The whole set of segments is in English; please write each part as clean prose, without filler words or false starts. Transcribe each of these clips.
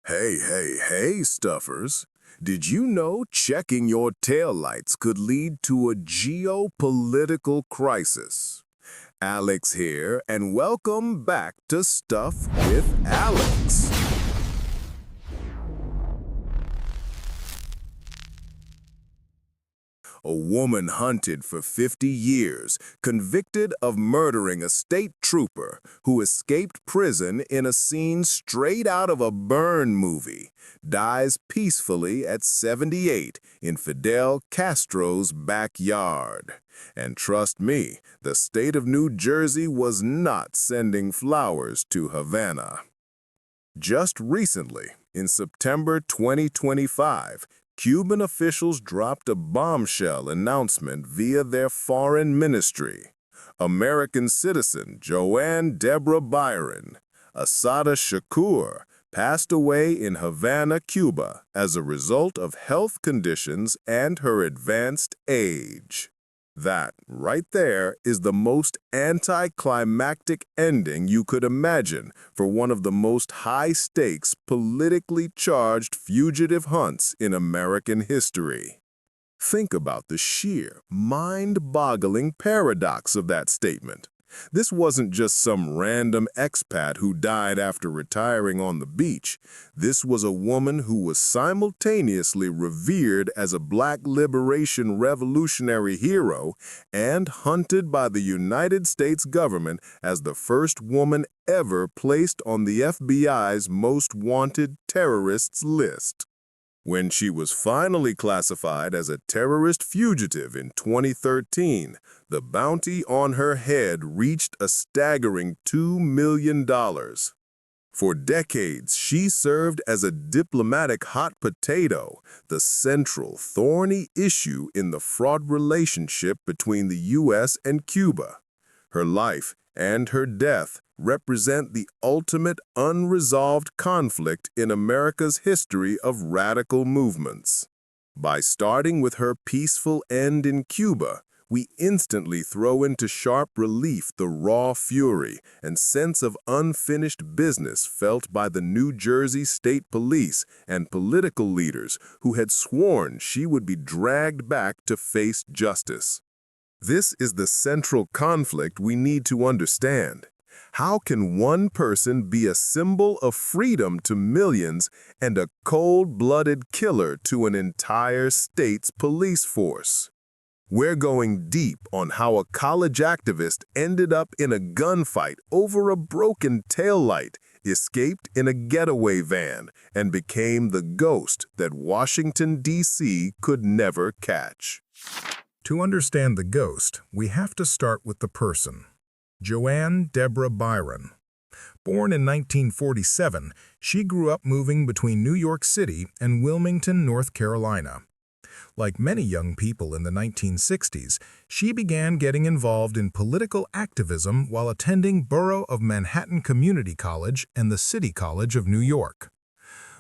Hey, stuffers. Did you know checking your taillights could lead to a geopolitical crisis? Alex here, and welcome back to Stuff with Alex. A woman hunted for 50 years, convicted of murdering a state trooper who escaped prison in a scene straight out of a Byrne movie, dies peacefully at 78 in Fidel Castro's backyard. And trust me, the state of New Jersey was not sending flowers to Havana. Just recently, in September 2025, Cuban officials dropped a bombshell announcement via their foreign ministry. American citizen Joanne Byron, Assata Shakur, passed away in Havana, Cuba, as a result of health conditions and her advanced age. That, right there, is the most anticlimactic ending you could imagine for one of the most high-stakes, politically charged fugitive hunts in American history. Think about the sheer, mind-boggling paradox of that statement. This wasn't just some random expat who died after retiring on the beach. This was a woman who was simultaneously revered as a Black liberation revolutionary hero and hunted by the United States government as the first woman ever placed on the FBI's most wanted terrorists list. When she was finally classified as a terrorist fugitive in 2013, the bounty on her head reached a staggering $2 million. For decades, she served as a diplomatic hot potato, the central thorny issue in the fraught relationship between the U.S. and Cuba. Her life and her death represent the ultimate unresolved conflict in America's history of radical movements. By starting with her peaceful end in Cuba, we instantly throw into sharp relief the raw fury and sense of unfinished business felt by the New Jersey State Police and political leaders who had sworn she would be dragged back to face justice. This is the central conflict we need to understand. How can one person be a symbol of freedom to millions and a cold-blooded killer to an entire state's police force? We're going deep on how a college activist ended up in a gunfight over a broken taillight, escaped in a getaway van, and became the ghost that Washington, D.C. could never catch. To understand the ghost, we have to start with the person. Joanne Byron. Born in 1947, she grew up moving between New York City and Wilmington, North Carolina. Like many young people in the 1960s, she began getting involved in political activism while attending Borough of Manhattan Community College and the City College of New York.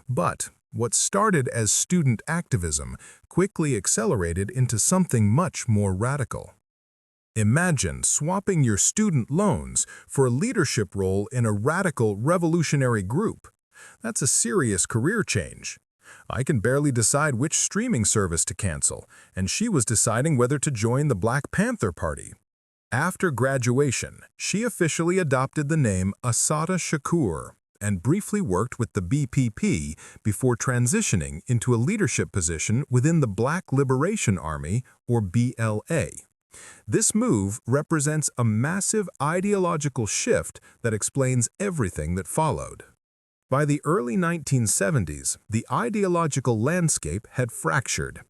But what started as student activism quickly accelerated into something much more radical. Imagine swapping your student loans for a leadership role in a radical revolutionary group. That's a serious career change. I can barely decide which streaming service to cancel, and she was deciding whether to join the Black Panther Party. After graduation, she officially adopted the name Assata Shakur and briefly worked with the BPP before transitioning into a leadership position within the Black Liberation Army, or BLA. This move represents a massive ideological shift that explains everything that followed. By the early 1970s, the ideological landscape had fractured.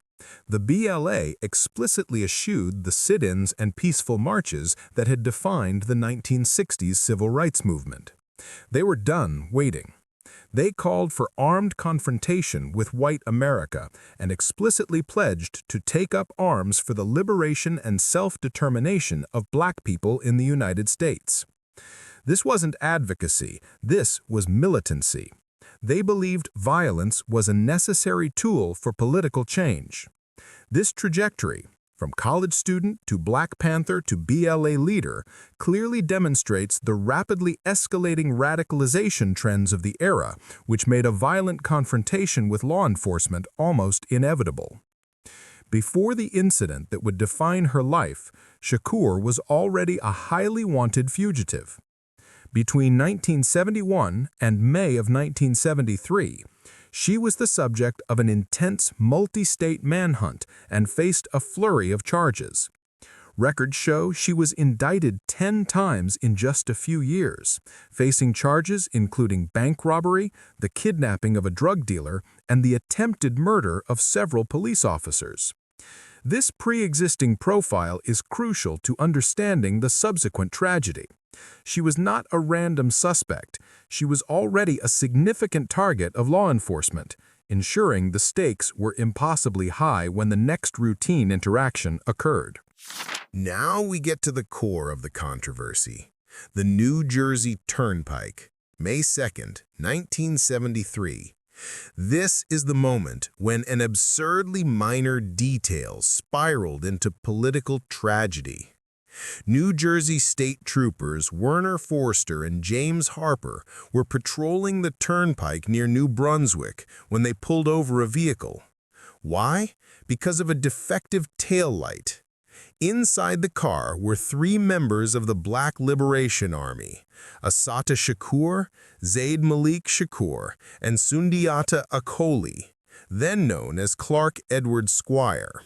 The BLA explicitly eschewed the sit-ins and peaceful marches that had defined the 1960s civil rights movement. They were done waiting. They called for armed confrontation with white America and explicitly pledged to take up arms for the liberation and self-determination of Black people in the United States. This wasn't advocacy, this was militancy. They believed violence was a necessary tool for political change. This trajectory, from college student to Black Panther to BLA leader, clearly demonstrates the rapidly escalating radicalization trends of the era, which made a violent confrontation with law enforcement almost inevitable. Before the incident that would define her life, Shakur was already a highly wanted fugitive. Between 1971 and May of 1973, she was the subject of an intense multi-state manhunt and faced a flurry of charges. Records show she was indicted 10 times in just a few years, facing charges including bank robbery, the kidnapping of a drug dealer, and the attempted murder of several police officers. This pre-existing profile is crucial to understanding the subsequent tragedy. She was not a random suspect. She was already a significant target of law enforcement, ensuring the stakes were impossibly high when the next routine interaction occurred. Now we get to the core of the controversy. The New Jersey Turnpike, May 2nd, 1973. This is the moment when an absurdly minor detail spiraled into political tragedy. New Jersey State Troopers Werner Foerster and James Harper were patrolling the turnpike near New Brunswick when they pulled over a vehicle. Why? Because of a defective taillight. Inside the car were 3 members of the Black Liberation Army, Assata Shakur, Zaid Malik Shakur, and Sundiata Acoli, then known as Clark Edward Squire.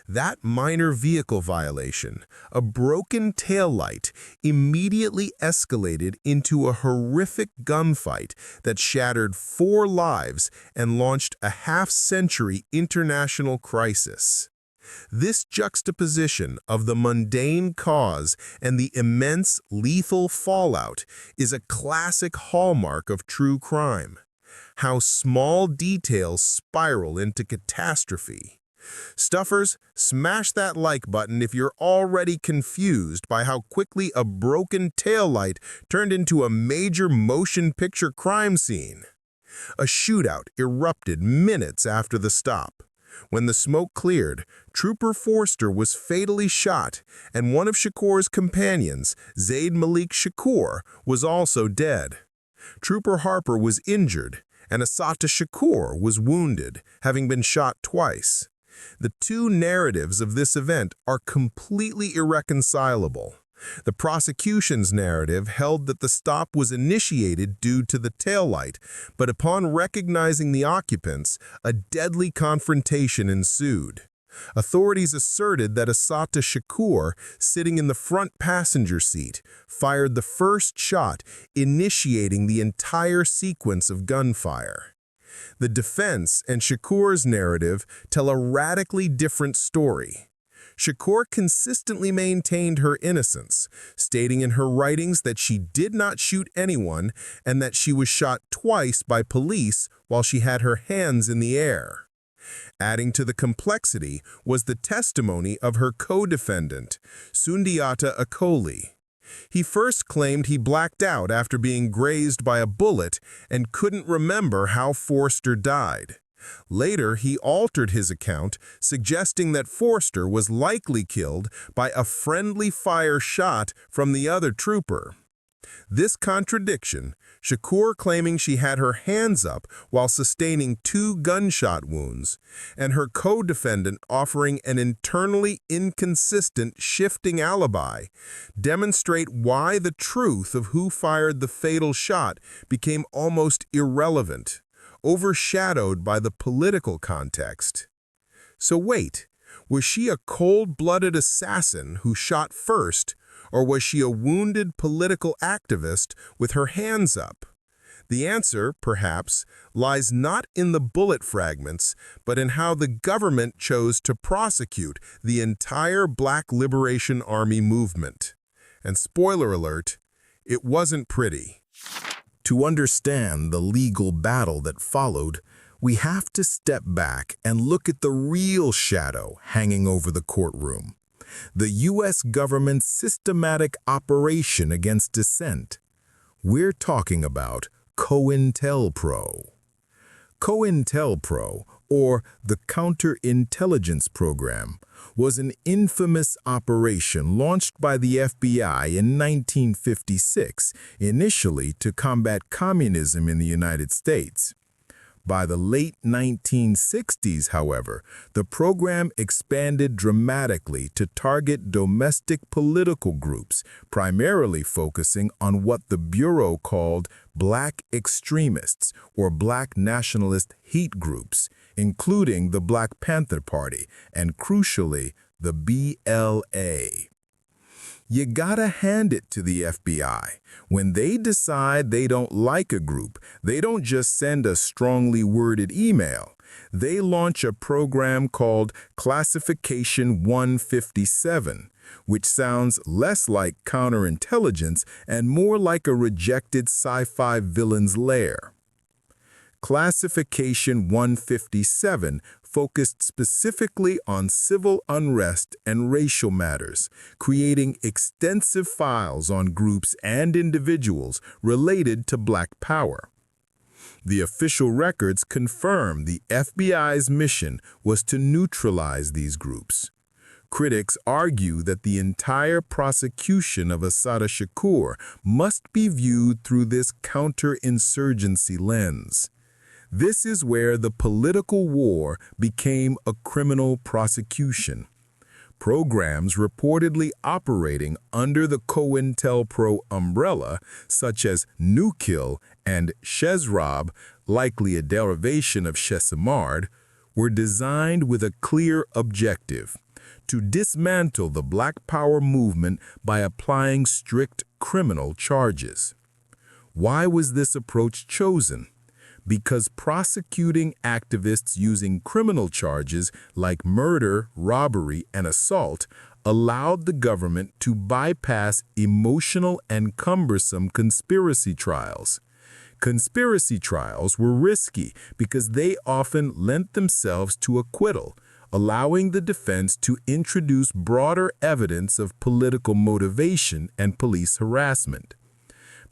That minor vehicle violation, a broken taillight, immediately escalated into a horrific gunfight that shattered 4 lives and launched a half-century international crisis. This juxtaposition of the mundane cause and the immense lethal fallout is a classic hallmark of true crime. How small details spiral into catastrophe. Stuffers, smash that like button if you're already confused by how quickly a broken taillight turned into a major motion picture crime scene. A shootout erupted minutes after the stop. When the smoke cleared, Trooper Foerster was fatally shot, and one of Shakur's companions, Zaid Malik Shakur, was also dead. Trooper Harper was injured, and Assata Shakur was wounded, having been shot twice. The 2 narratives of this event are completely irreconcilable. The prosecution's narrative held that the stop was initiated due to the taillight, but upon recognizing the occupants, a deadly confrontation ensued. Authorities asserted that Assata Shakur, sitting in the front passenger seat, fired the first shot, initiating the entire sequence of gunfire. The defense and Shakur's narrative tell a radically different story. Shakur consistently maintained her innocence, stating in her writings that she did not shoot anyone and that she was shot twice by police while she had her hands in the air. Adding to the complexity was the testimony of her co-defendant, Sundiata Acoli. He first claimed he blacked out after being grazed by a bullet and couldn't remember how Foerster died. Later, he altered his account, suggesting that Foerster was likely killed by a friendly fire shot from the other trooper. This contradiction, Shakur claiming she had her hands up while sustaining 2 gunshot wounds, and her co-defendant offering an internally inconsistent shifting alibi, demonstrate why the truth of who fired the fatal shot became almost irrelevant, overshadowed by the political context. So wait, was she a cold-blooded assassin who shot first, or was she a wounded political activist with her hands up? The answer, perhaps, lies not in the bullet fragments, but in how the government chose to prosecute the entire Black Liberation Army movement. And spoiler alert, it wasn't pretty. To understand the legal battle that followed, we have to step back and look at the real shadow hanging over the courtroom. The U.S. government's systematic operation against dissent. We're talking about COINTELPRO. COINTELPRO, or the Counterintelligence Program, was an infamous operation launched by the FBI in 1956, initially to combat communism in the United States. By the late 1960s, however, the program expanded dramatically to target domestic political groups, primarily focusing on what the Bureau called black extremists or black nationalist hate groups, including the Black Panther Party and, crucially, the BLA. You gotta hand it to the FBI. When they decide they don't like a group, they don't just send a strongly worded email. They launch a program called Classification 157, which sounds less like counterintelligence and more like a rejected sci-fi villain's lair. Classification 157 focused specifically on civil unrest and racial matters, creating extensive files on groups and individuals related to Black power. The official records confirm the FBI's mission was to neutralize these groups. Critics argue that the entire prosecution of Assata Shakur must be viewed through this counterinsurgency lens. This is where the political war became a criminal prosecution. Programs reportedly operating under the COINTELPRO umbrella, such as Nukill and Chesrob, likely a derivation of Chesimard, were designed with a clear objective: to dismantle the Black Power movement by applying strict criminal charges. Why was this approach chosen? Because prosecuting activists using criminal charges like murder, robbery, and assault allowed the government to bypass emotional and cumbersome conspiracy trials. Conspiracy trials were risky because they often lent themselves to acquittal, allowing the defense to introduce broader evidence of political motivation and police harassment.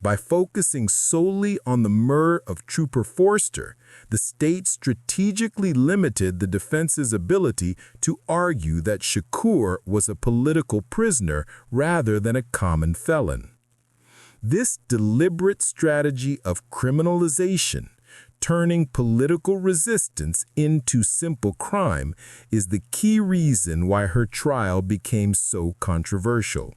By focusing solely on the murder of Trooper Foerster, the state strategically limited the defense's ability to argue that Shakur was a political prisoner rather than a common felon. This deliberate strategy of criminalization, turning political resistance into simple crime, is the key reason why her trial became so controversial.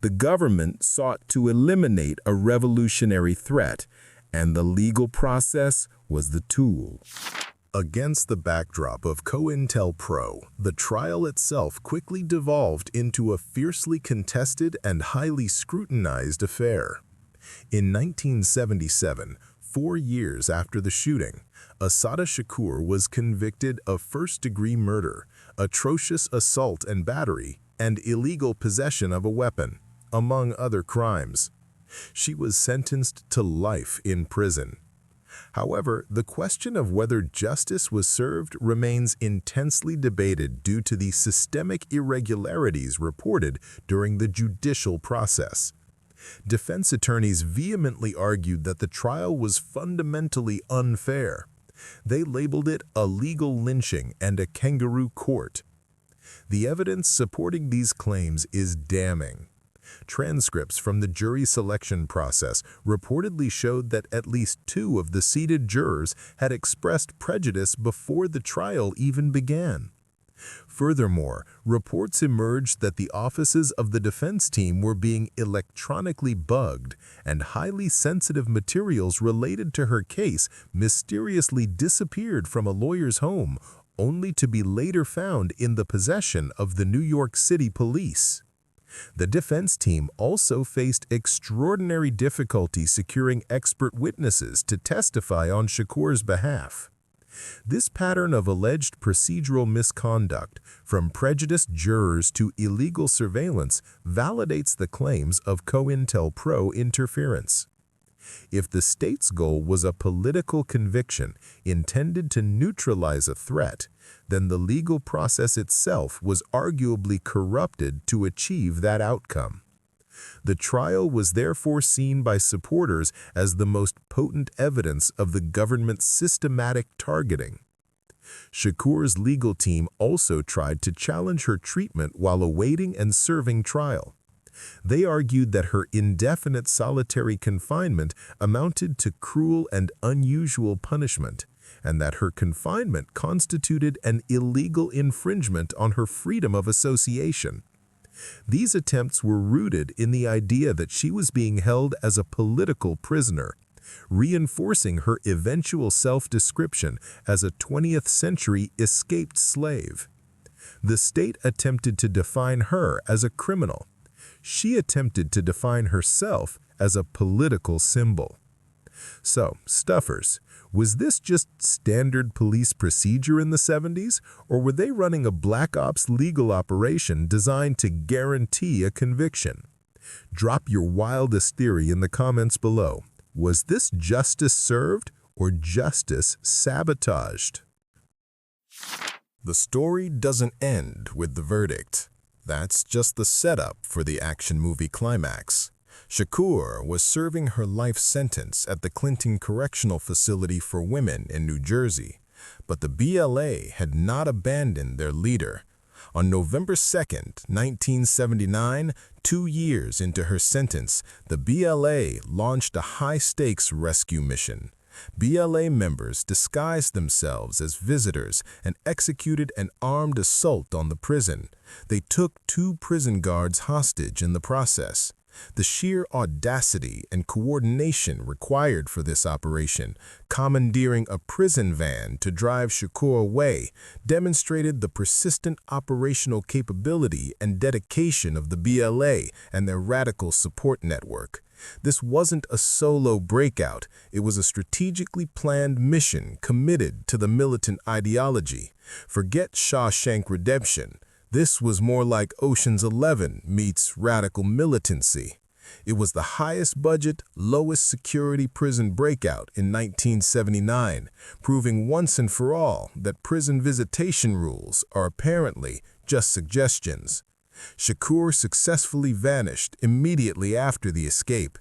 The government sought to eliminate a revolutionary threat, and the legal process was the tool. Against the backdrop of COINTELPRO, the trial itself quickly devolved into a fiercely contested and highly scrutinized affair. In 1977, 4 years after the shooting, Assata Shakur was convicted of first-degree murder, atrocious assault and battery, and illegal possession of a weapon, among other crimes. She was sentenced to life in prison. However, the question of whether justice was served remains intensely debated due to the systemic irregularities reported during the judicial process. Defense attorneys vehemently argued that the trial was fundamentally unfair. They labeled it a legal lynching and a kangaroo court. The evidence supporting these claims is damning. Transcripts from the jury selection process reportedly showed that at least 2 of the seated jurors had expressed prejudice before the trial even began. Furthermore, reports emerged that the offices of the defense team were being electronically bugged, and highly sensitive materials related to her case mysteriously disappeared from a lawyer's home, only to be later found in the possession of the New York City police. The defense team also faced extraordinary difficulty securing expert witnesses to testify on Shakur's behalf. This pattern of alleged procedural misconduct, from prejudiced jurors to illegal surveillance, validates the claims of COINTELPRO interference. If the state's goal was a political conviction intended to neutralize a threat, then the legal process itself was arguably corrupted to achieve that outcome. The trial was therefore seen by supporters as the most potent evidence of the government's systematic targeting. Shakur's legal team also tried to challenge her treatment while awaiting and serving trial. They argued that her indefinite solitary confinement amounted to cruel and unusual punishment, and that her confinement constituted an illegal infringement on her freedom of association. These attempts were rooted in the idea that she was being held as a political prisoner, reinforcing her eventual self-description as a 20th-century escaped slave. The state attempted to define her as a criminal. She attempted to define herself as a political symbol. So, stuffers, was this just standard police procedure in the 70s, or were they running a black ops legal operation designed to guarantee a conviction? Drop your wildest theory in the comments below. Was this justice served or justice sabotaged? The story doesn't end with the verdict. That's just the setup for the action movie climax. Shakur was serving her life sentence at the Clinton Correctional Facility for Women in New Jersey, but the BLA had not abandoned their leader. On November 2, 1979, 2 years into her sentence, the BLA launched a high-stakes rescue mission. BLA members disguised themselves as visitors and executed an armed assault on the prison. They took 2 prison guards hostage in the process. The sheer audacity and coordination required for this operation, commandeering a prison van to drive Shakur away, demonstrated the persistent operational capability and dedication of the BLA and their radical support network. This wasn't a solo breakout, it was a strategically planned mission committed to the militant ideology. Forget Shawshank Redemption. This was more like Ocean's 11 meets radical militancy. It was the highest budget, lowest security prison breakout in 1979, proving once and for all that prison visitation rules are apparently just suggestions. Shakur successfully vanished immediately after the escape.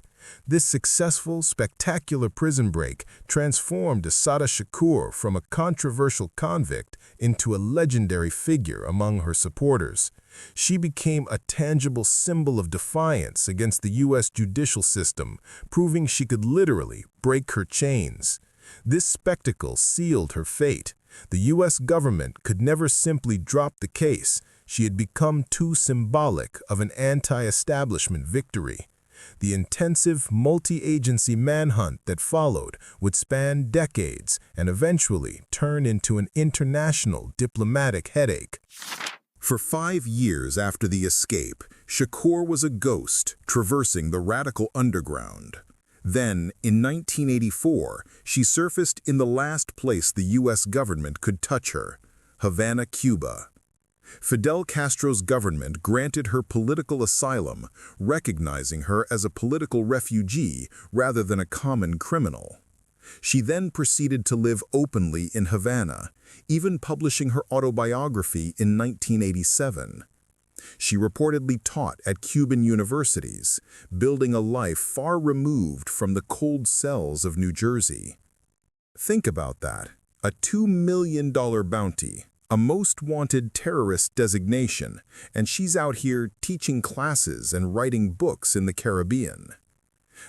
This successful, spectacular prison break transformed Assata Shakur from a controversial convict into a legendary figure among her supporters. She became a tangible symbol of defiance against the U.S. judicial system, proving she could literally break her chains. This spectacle sealed her fate. The U.S. government could never simply drop the case. She had become too symbolic of an anti-establishment victory. The intensive multi-agency manhunt that followed would span decades and eventually turn into an international diplomatic headache. For 5 years after the escape, Shakur was a ghost traversing the radical underground. Then, in 1984, she surfaced in the last place the U.S. government could touch her, Havana, Cuba. Fidel Castro's government granted her political asylum, recognizing her as a political refugee rather than a common criminal. She then proceeded to live openly in Havana, even publishing her autobiography in 1987. She reportedly taught at Cuban universities, building a life far removed from the cold cells of New Jersey. Think about that, a $2 million bounty, a most wanted terrorist designation, and she's out here teaching classes and writing books in the Caribbean.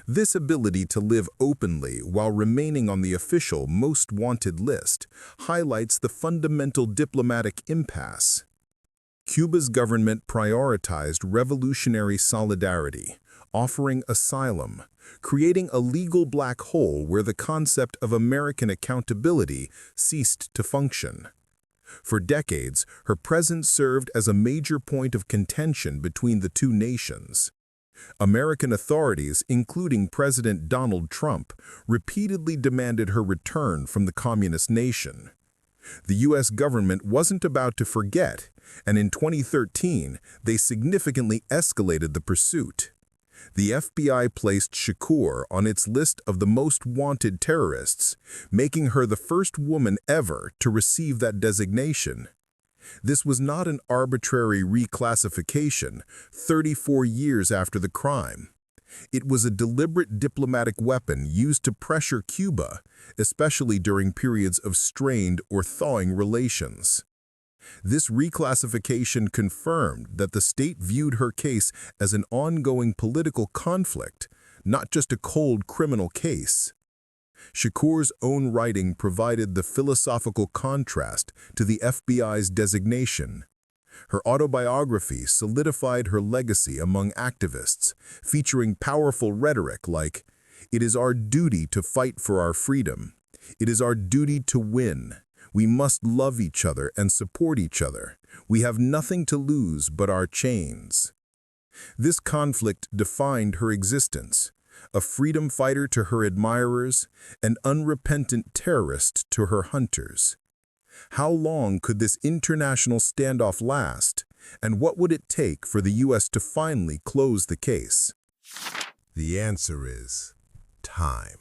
This ability to live openly while remaining on the official most wanted list highlights the fundamental diplomatic impasse. Cuba's government prioritized revolutionary solidarity, offering asylum, creating a legal black hole where the concept of American accountability ceased to function. For decades, her presence served as a major point of contention between the two nations. American authorities, including President Donald Trump, repeatedly demanded her return from the communist nation. The U.S. government wasn't about to forget, and in 2013, they significantly escalated the pursuit. The FBI placed Shakur on its list of the most wanted terrorists, making her the first woman ever to receive that designation. This was not an arbitrary reclassification 34 years after the crime. It was a deliberate diplomatic weapon used to pressure Cuba, especially during periods of strained or thawing relations. This reclassification confirmed that the state viewed her case as an ongoing political conflict, not just a cold criminal case. Shakur's own writing provided the philosophical contrast to the FBI's designation. Her autobiography solidified her legacy among activists, featuring powerful rhetoric like, "It is our duty to fight for our freedom. It is our duty to win. We must love each other and support each other. We have nothing to lose but our chains." This conflict defined her existence, a freedom fighter to her admirers, an unrepentant terrorist to her hunters. How long could this international standoff last, and what would it take for the U.S. to finally close the case? The answer is time.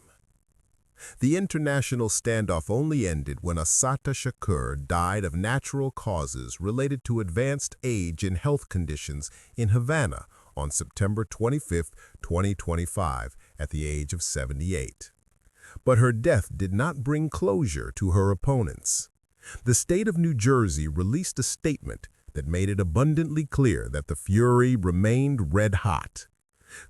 The international standoff only ended when Assata Shakur died of natural causes related to advanced age and health conditions in Havana on September 25, 2025, at the age of 78. But her death did not bring closure to her opponents. The state of New Jersey released a statement that made it abundantly clear that the fury remained red-hot.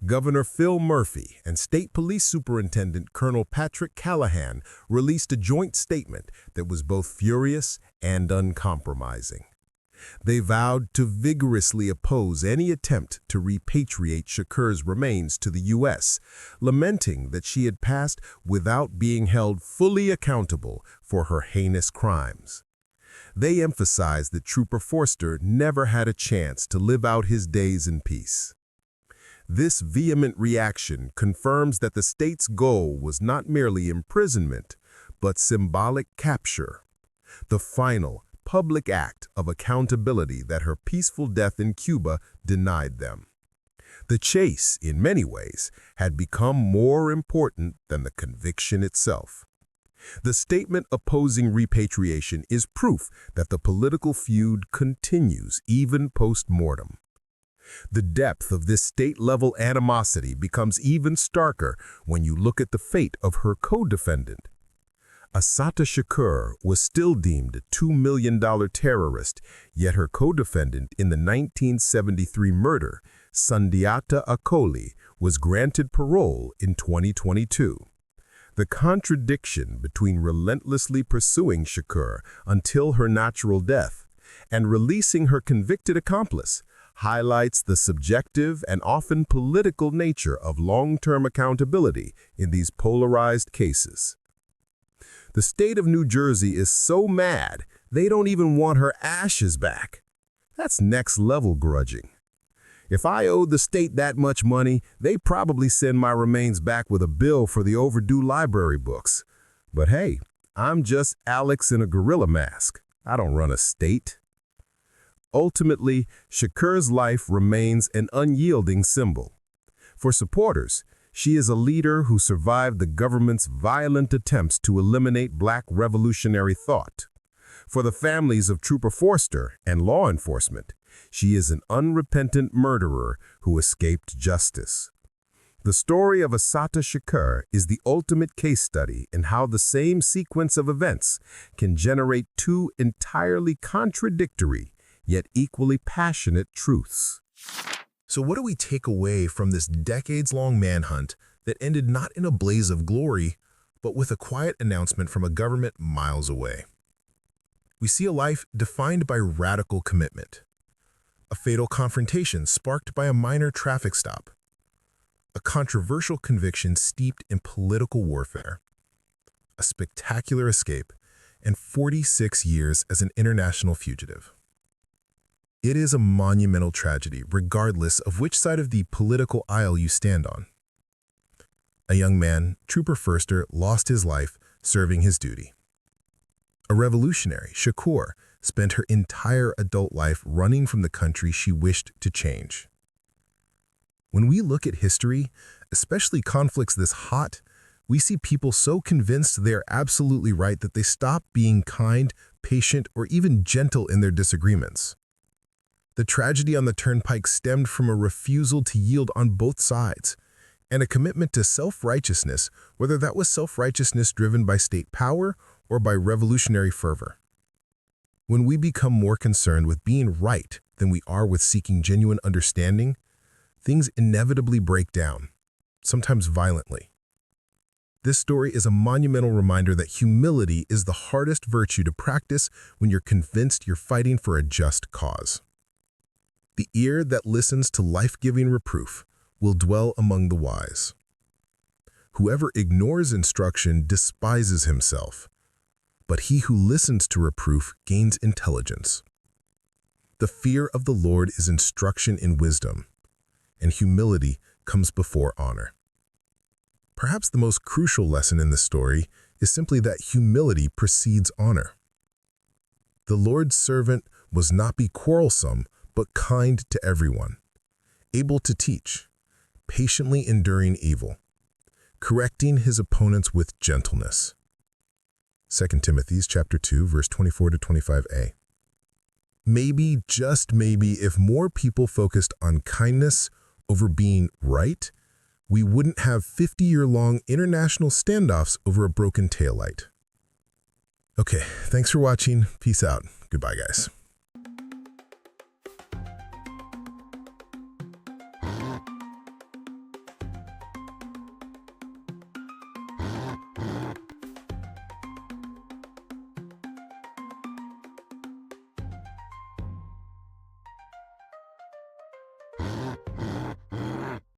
Governor Phil Murphy and State Police Superintendent Colonel Patrick Callahan released a joint statement that was both furious and uncompromising. They vowed to vigorously oppose any attempt to repatriate Shakur's remains to the U.S., lamenting that she had passed without being held fully accountable for her heinous crimes. They emphasized that Trooper Foerster never had a chance to live out his days in peace. This vehement reaction confirms that the state's goal was not merely imprisonment, but symbolic capture, the final, public act of accountability that her peaceful death in Cuba denied them. The chase, in many ways, had become more important than the conviction itself. The statement opposing repatriation is proof that the political feud continues even post-mortem. The depth of this state-level animosity becomes even starker when you look at the fate of her co-defendant. Assata Shakur was still deemed a $2 million terrorist, yet her co-defendant in the 1973 murder, Sundiata Acoli, was granted parole in 2022. The contradiction between relentlessly pursuing Shakur until her natural death and releasing her convicted accomplice highlights the subjective and often political nature of long-term accountability in these polarized cases. The state of New Jersey is so mad, they don't even want her ashes back. That's next-level grudging. If I owed the state that much money, they'd probably send my remains back with a bill for the overdue library books. But hey, I'm just Alex in a gorilla mask. I don't run a state. Ultimately, Shakur's life remains an unyielding symbol. For supporters, she is a leader who survived the government's violent attempts to eliminate Black revolutionary thought. For the families of Trooper Foerster and law enforcement, she is an unrepentant murderer who escaped justice. The story of Assata Shakur is the ultimate case study in how the same sequence of events can generate two entirely contradictory yet equally passionate truths. So what do we take away from this decades-long manhunt that ended not in a blaze of glory, but with a quiet announcement from a government miles away? We see a life defined by radical commitment, a fatal confrontation sparked by a minor traffic stop, a controversial conviction steeped in political warfare, a spectacular escape, and 46 years as an international fugitive. It is a monumental tragedy, regardless of which side of the political aisle you stand on. A young man, Trooper Foerster, lost his life serving his duty. A revolutionary, Shakur, spent her entire adult life running from the country she wished to change. When we look at history, especially conflicts this hot, we see people so convinced they're absolutely right that they stop being kind, patient, or even gentle in their disagreements. The tragedy on the turnpike stemmed from a refusal to yield on both sides, and a commitment to self-righteousness, whether that was self-righteousness driven by state power or by revolutionary fervor. When we become more concerned with being right than we are with seeking genuine understanding, things inevitably break down, sometimes violently. This story is a monumental reminder that humility is the hardest virtue to practice when you're convinced you're fighting for a just cause. The ear that listens to life-giving reproof will dwell among the wise. Whoever ignores instruction despises himself, but he who listens to reproof gains intelligence. The fear of the Lord is instruction in wisdom, and humility comes before honor. Perhaps the most crucial lesson in this story is simply that humility precedes honor. The Lord's servant was not be quarrelsome, but kind to everyone, able to teach, patiently enduring evil, correcting his opponents with gentleness. 2 Timothy chapter 2, verse 24 to 25a. Maybe, just maybe, if more people focused on kindness over being right, we wouldn't have 50-year-long international standoffs over a broken taillight. Okay, thanks for watching. Peace out. Goodbye, guys.